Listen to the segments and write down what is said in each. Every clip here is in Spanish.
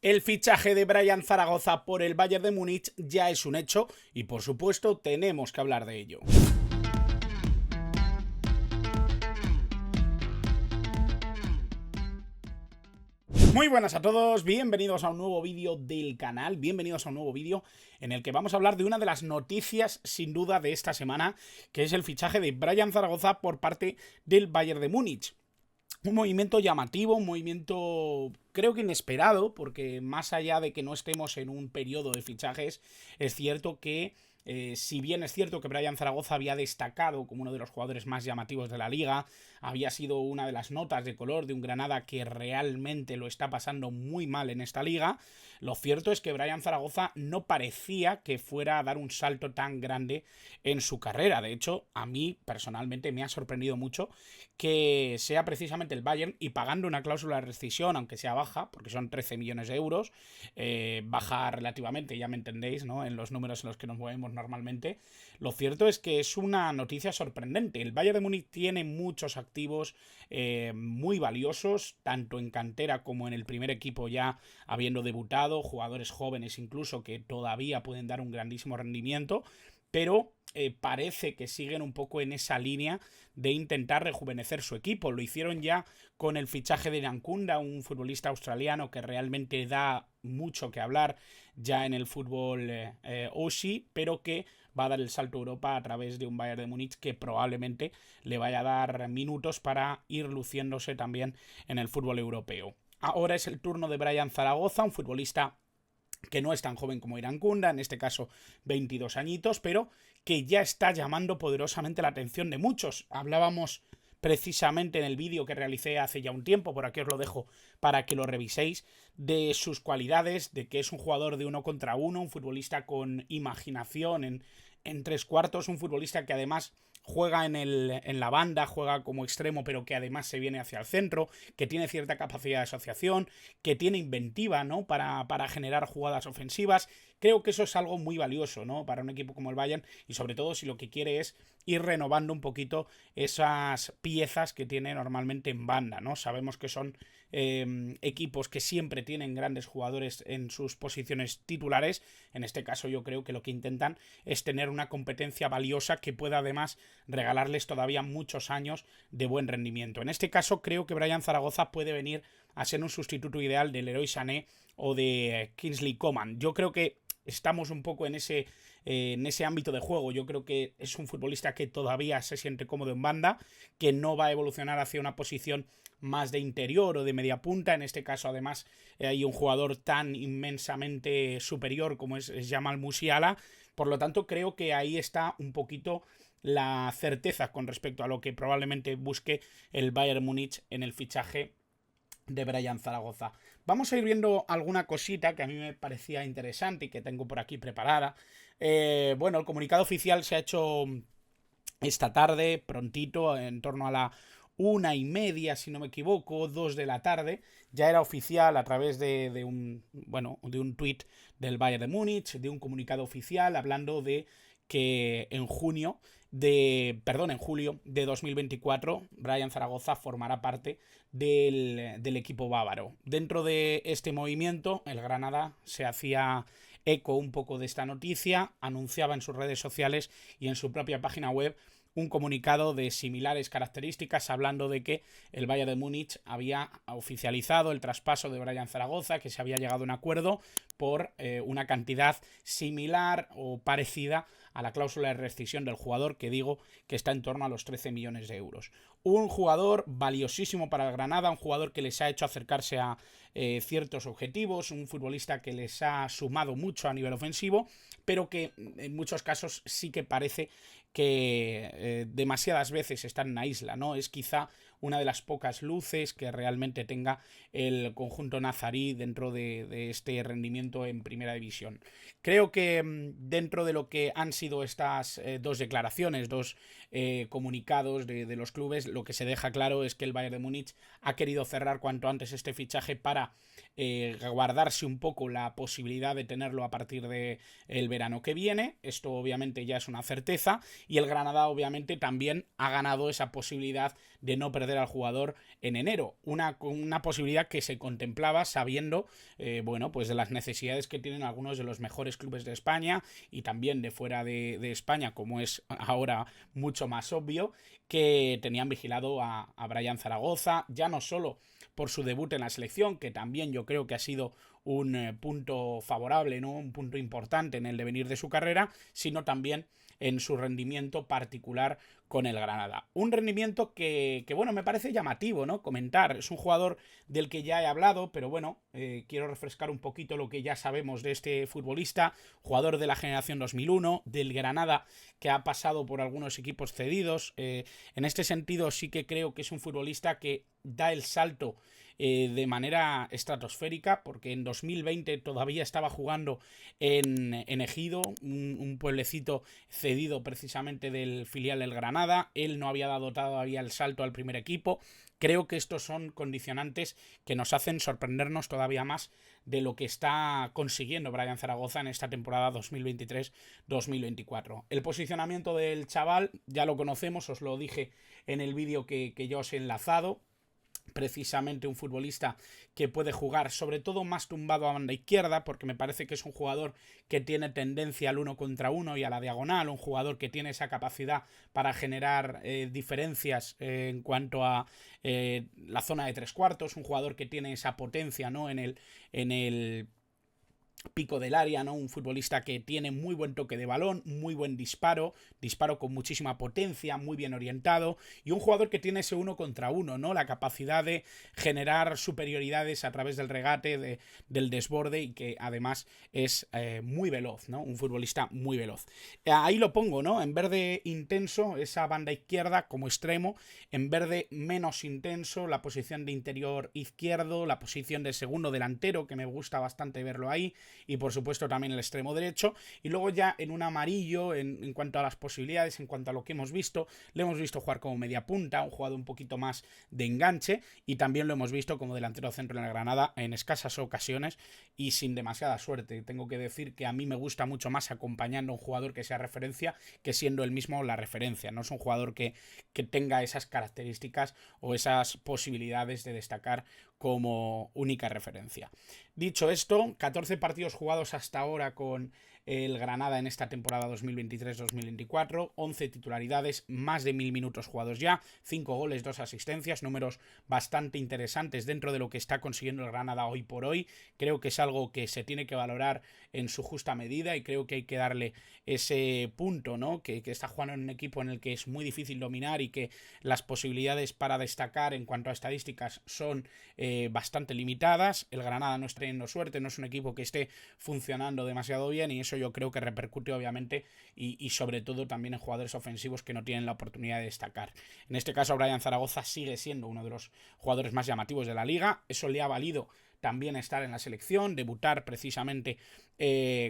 El fichaje de Brian Zaragoza por el Bayern de Múnich ya es un hecho y por supuesto tenemos que hablar de ello. Muy buenas a todos, bienvenidos a un nuevo vídeo del canal, bienvenidos a un nuevo vídeo en el que vamos a hablar de una de las noticias sin duda de esta semana, que es el fichaje de Brian Zaragoza por parte del Bayern de Múnich. Un movimiento llamativo, un movimiento creo que inesperado, porque más allá de que no estemos en un periodo de fichajes, es cierto que si bien es cierto que Brian Zaragoza había destacado como uno de los jugadores más llamativos de la liga, había sido una de las notas de color de un Granada que realmente lo está pasando muy mal en esta liga, lo cierto es que Brian Zaragoza no parecía que fuera a dar un salto tan grande en su carrera. De hecho, a mí personalmente me ha sorprendido mucho que sea precisamente el Bayern, y pagando una cláusula de rescisión, aunque sea baja, porque son 13 millones de euros, baja relativamente, ya me entendéis, ¿no?, en los números en los que nos movemos normalmente. Lo cierto es que es una noticia sorprendente. El Bayern de Múnich tiene muchos activos muy valiosos, tanto en cantera como en el primer equipo ya habiendo debutado, jugadores jóvenes incluso que todavía pueden dar un grandísimo rendimiento, pero parece que siguen un poco en esa línea de intentar rejuvenecer su equipo. Lo hicieron ya con el fichaje de Nyankunda, un futbolista australiano que realmente da mucho que hablar ya en el fútbol Aussie, pero que va a dar el salto a Europa a través de un Bayern de Múnich que probablemente le vaya a dar minutos para ir luciéndose también en el fútbol europeo. Ahora es el turno de Brian Zaragoza, un futbolista que no es tan joven como Nyankunda, en este caso 22 añitos, pero que ya está llamando poderosamente la atención de muchos. Hablábamos precisamente en el vídeo que realicé hace ya un tiempo, por aquí os lo dejo para que lo reviséis, de sus cualidades, de que es un jugador de 1 contra 1, un futbolista con imaginación en tres cuartos, un futbolista que además juega en la banda, juega como extremo, pero que además se viene hacia el centro, que tiene cierta capacidad de asociación, que tiene inventiva, ¿no?, para generar jugadas ofensivas. Creo que eso es algo muy valioso, ¿no?, para un equipo como el Bayern, y sobre todo si lo que quiere es ir renovando un poquito esas piezas que tiene normalmente en banda, ¿no? Sabemos que son equipos que siempre tienen grandes jugadores en sus posiciones titulares. En este caso yo creo que lo que intentan es tener una competencia valiosa que pueda además regalarles todavía muchos años de buen rendimiento. En este caso creo que Brian Zaragoza puede venir a ser un sustituto ideal de Leroy Sané o de Kingsley Coman. Yo creo que estamos un poco en ese ámbito de juego. Yo creo que es un futbolista que todavía se siente cómodo en banda, que no va a evolucionar hacia una posición más de interior o de media punta. En este caso además hay un jugador tan inmensamente superior como es Jamal Musiala. Por lo tanto creo que ahí está un poquito la certeza con respecto a lo que probablemente busque el Bayern Múnich en el fichaje de Brian Zaragoza. Vamos a ir viendo alguna cosita que a mí me parecía interesante y que tengo por aquí preparada. Bueno, el comunicado oficial se ha hecho esta tarde, prontito, en torno a la 1:30, si no me equivoco, 2 de la tarde. Ya era oficial a través de un tuit del Bayern de Múnich, de un comunicado oficial hablando de que en julio de 2024 Brian Zaragoza formará parte del equipo bávaro. Dentro de este movimiento, el Granada se hacía eco un poco de esta noticia, anunciaba en sus redes sociales y en su propia página web un comunicado de similares características, hablando de que el Bayern de Múnich había oficializado el traspaso de Brian Zaragoza, que se había llegado a un acuerdo por una cantidad similar o parecida a la cláusula de rescisión del jugador, que digo que está en torno a los 13 millones de euros. Un jugador valiosísimo para el Granada, un jugador que les ha hecho acercarse a ciertos objetivos, un futbolista que les ha sumado mucho a nivel ofensivo, pero que en muchos casos sí que parece que demasiadas veces está en una isla, ¿no? Es quizá una de las pocas luces que realmente tenga el conjunto nazarí dentro de este rendimiento en primera división. Creo que dentro de lo que han sido estas dos declaraciones, dos comunicados de los clubes, lo que se deja claro es que el Bayern de Múnich ha querido cerrar cuanto antes este fichaje para guardarse un poco la posibilidad de tenerlo a partir del verano que viene. Esto obviamente ya es una certeza, y el Granada obviamente también ha ganado esa posibilidad de no perder vender al jugador en enero. Una posibilidad que se contemplaba sabiendo, bueno, pues de las necesidades que tienen algunos de los mejores clubes de España y también de fuera de España, como es ahora mucho más obvio, que tenían vigilado a Brian Zaragoza, ya no solo por su debut en la selección, que también yo creo que ha sido un punto favorable, ¿no? Un punto importante en el devenir de su carrera, sino también en su rendimiento particular con el Granada. Un rendimiento que bueno, me parece llamativo, ¿no? Comentar. Es un jugador del que ya he hablado, pero bueno, quiero refrescar un poquito lo que ya sabemos de este futbolista. Jugador de la generación 2001, del Granada, que ha pasado por algunos equipos cedidos. En este sentido sí que creo que es un futbolista que da el salto de manera estratosférica, porque en 2020 todavía estaba jugando en Ejido, un pueblecito cedido precisamente del filial del Granada. Él no había dado todavía el salto al primer equipo. Creo que estos son condicionantes que nos hacen sorprendernos todavía más de lo que está consiguiendo Brian Zaragoza en esta temporada 2023-2024. El posicionamiento del chaval ya lo conocemos, os lo dije en el vídeo que yo os he enlazado. Precisamente un futbolista que puede jugar sobre todo más tumbado a banda izquierda, porque me parece que es un jugador que tiene tendencia al 1 contra 1 y a la diagonal, un jugador que tiene esa capacidad para generar diferencias en cuanto a la zona de tres cuartos, un jugador que tiene esa potencia, ¿no? en el pico del área, ¿no? Un futbolista que tiene muy buen toque de balón, muy buen disparo con muchísima potencia, muy bien orientado, y un jugador que tiene ese 1 contra 1, ¿no? La capacidad de generar superioridades a través del regate, del desborde, y que además es muy veloz, ¿no? Un futbolista muy veloz. Ahí lo pongo, ¿no? En verde intenso, esa banda izquierda como extremo, en verde menos intenso, la posición de interior izquierdo, la posición de segundo delantero, que me gusta bastante verlo ahí, y por supuesto también el extremo derecho, y luego ya en un amarillo en cuanto a las posibilidades, en cuanto a lo que hemos visto, le hemos visto jugar como media punta, un jugador un poquito más de enganche, y también lo hemos visto como delantero centro en el Granada en escasas ocasiones y sin demasiada suerte. Tengo que decir que a mí me gusta mucho más acompañando a un jugador que sea referencia que siendo él mismo la referencia. No es un jugador que tenga esas características o esas posibilidades de destacar como única referencia. Dicho esto, 14 partidos jugados hasta ahora con el Granada en esta temporada 2023-2024, 11 titularidades, más de 1000 minutos jugados ya, 5 goles, 2 asistencias, números bastante interesantes dentro de lo que está consiguiendo el Granada hoy por hoy. Creo que es algo que se tiene que valorar en su justa medida y creo que hay que darle ese punto, ¿no? Que está jugando en un equipo en el que es muy difícil dominar y que las posibilidades para destacar en cuanto a estadísticas son bastante limitadas. El Granada no está teniendo suerte, no es un equipo que esté funcionando demasiado bien, y eso yo creo que repercute obviamente y sobre todo también en jugadores ofensivos que no tienen la oportunidad de destacar. En este caso Brian Zaragoza sigue siendo uno de los jugadores más llamativos de la liga. Eso le ha valido también estar en la selección, debutar precisamente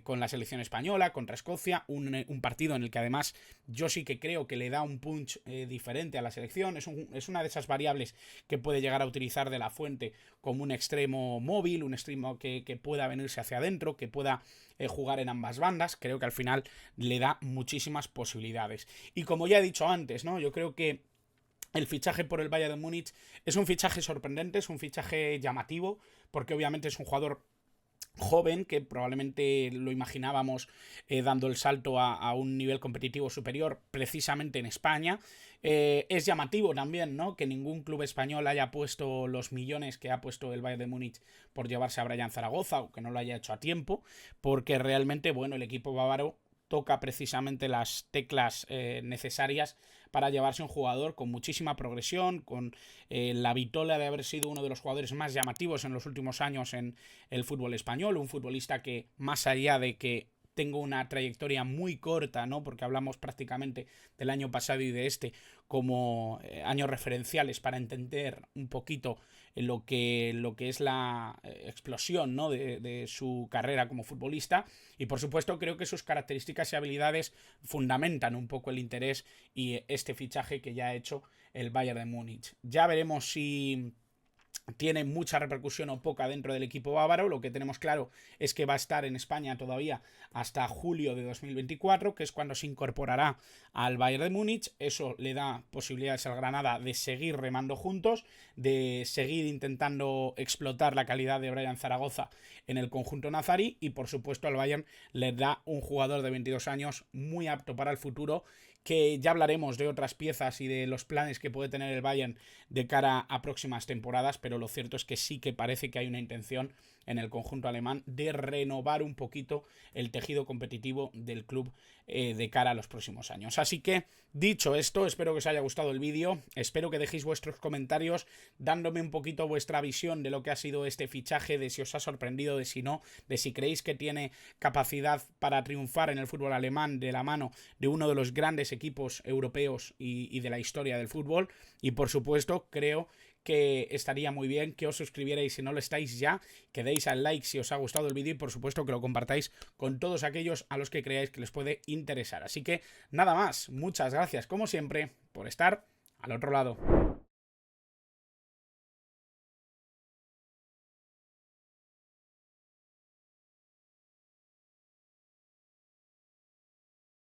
con la selección española contra Escocia, un partido en el que además yo sí que creo que le da un punch diferente a la selección. Es una de esas variables que puede llegar a utilizar De la Fuente como un extremo móvil, un extremo que pueda venirse hacia adentro, que pueda jugar en ambas bandas. Creo que al final le da muchísimas posibilidades. Y como ya he dicho antes, ¿no? Yo creo que el fichaje por el Bayern de Múnich es un fichaje sorprendente, es un fichaje llamativo, porque obviamente es un jugador joven que probablemente lo imaginábamos dando el salto a un nivel competitivo superior precisamente en España. Es llamativo también, ¿no? Que ningún club español haya puesto los millones que ha puesto el Bayern de Múnich por llevarse a Brian Zaragoza, o que no lo haya hecho a tiempo, porque realmente, bueno, el equipo bávaro toca precisamente las teclas necesarias para llevarse un jugador con muchísima progresión, con la vitola de haber sido uno de los jugadores más llamativos en los últimos años en el fútbol español, un futbolista que, más allá de que tengo una trayectoria muy corta, ¿no? Porque hablamos prácticamente del año pasado y de este como años referenciales para entender un poquito lo que es la explosión, ¿no? de su carrera como futbolista, y por supuesto creo que sus características y habilidades fundamentan un poco el interés y este fichaje que ya ha hecho el Bayern de Múnich. Ya veremos si tiene mucha repercusión o poca dentro del equipo bávaro. Lo que tenemos claro es que va a estar en España todavía hasta julio de 2024, que es cuando se incorporará al Bayern de Múnich. Eso le da posibilidades al Granada de seguir remando juntos, de seguir intentando explotar la calidad de Brian Zaragoza en el conjunto nazarí, y por supuesto al Bayern le da un jugador de 22 años muy apto para el futuro, que ya hablaremos de otras piezas y de los planes que puede tener el Bayern de cara a próximas temporadas, pero lo cierto es que sí que parece que hay una intención en el conjunto alemán de renovar un poquito el tejido competitivo del club de cara a los próximos años. Así que, dicho esto, espero que os haya gustado el vídeo, espero que dejéis vuestros comentarios dándome un poquito vuestra visión de lo que ha sido este fichaje, de si os ha sorprendido, de si no, de si creéis que tiene capacidad para triunfar en el fútbol alemán de la mano de uno de los grandes equipos europeos y de la historia del fútbol. Y por supuesto, creo que estaría muy bien que os suscribierais si no lo estáis ya, que deis al like si os ha gustado el vídeo y por supuesto que lo compartáis con todos aquellos a los que creáis que les puede interesar. Así que nada más, muchas gracias como siempre por estar al otro lado.